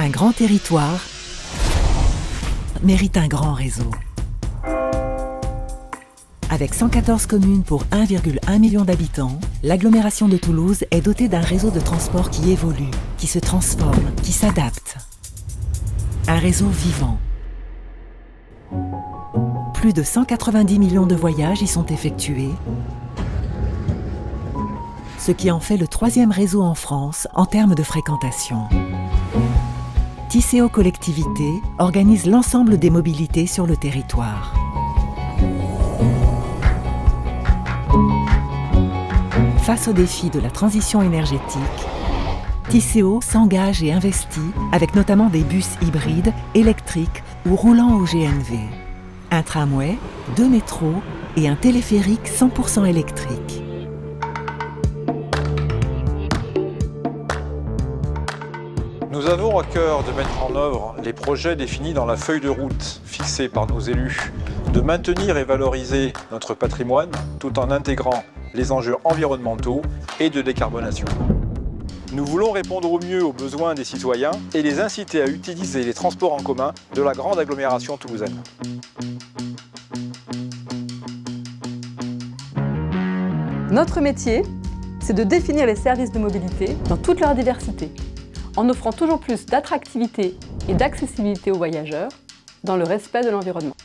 Un grand territoire mérite un grand réseau. Avec 114 communes pour 1,1 million d'habitants, l'agglomération de Toulouse est dotée d'un réseau de transport qui évolue, qui se transforme, qui s'adapte. Un réseau vivant. Plus de 190 millions de voyages y sont effectués, ce qui en fait le 3e réseau en France en termes de fréquentation. Tisséo Collectivité organise l'ensemble des mobilités sur le territoire. Face aux défis de la transition énergétique, Tisséo s'engage et investit avec notamment des bus hybrides, électriques ou roulant au GNV, un tramway, 2 métros et un téléphérique 100% électrique. Nous avons à cœur de mettre en œuvre les projets définis dans la feuille de route fixée par nos élus, de maintenir et valoriser notre patrimoine tout en intégrant les enjeux environnementaux et de décarbonation. Nous voulons répondre au mieux aux besoins des citoyens et les inciter à utiliser les transports en commun de la grande agglomération toulousaine. Notre métier, c'est de définir les services de mobilité dans toute leur diversité, en offrant toujours plus d'attractivité et d'accessibilité aux voyageurs dans le respect de l'environnement.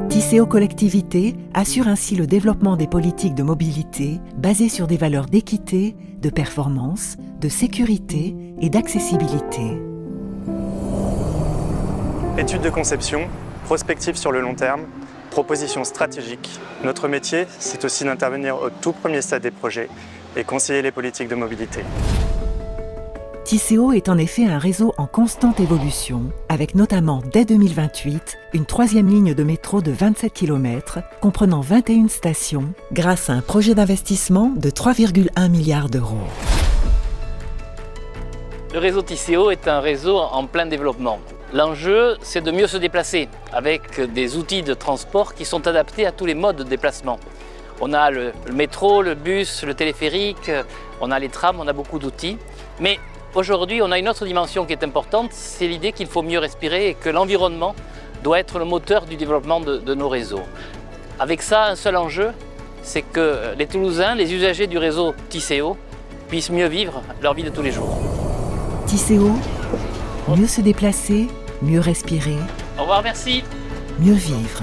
Tisséo Collectivité assure ainsi le développement des politiques de mobilité basées sur des valeurs d'équité, de performance, de sécurité et d'accessibilité. Études de conception, prospective sur le long terme, propositions stratégiques. Notre métier, c'est aussi d'intervenir au tout premier stade des projets et conseiller les politiques de mobilité. Tisséo est en effet un réseau en constante évolution, avec notamment dès 2028 une 3e ligne de métro de 27 km, comprenant 21 stations, grâce à un projet d'investissement de 3,1 milliards d'euros. Le réseau Tisséo est un réseau en plein développement. L'enjeu, c'est de mieux se déplacer, avec des outils de transport qui sont adaptés à tous les modes de déplacement. On a le métro, le bus, le téléphérique, on a les trams, on a beaucoup d'outils. Mais aujourd'hui, on a une autre dimension qui est importante, c'est l'idée qu'il faut mieux respirer et que l'environnement doit être le moteur du développement de nos réseaux. Avec ça, un seul enjeu, c'est que les Toulousains, les usagers du réseau Tisséo, puissent mieux vivre leur vie de tous les jours. Tisséo, mieux se déplacer, mieux respirer. Au revoir, merci. Mieux vivre.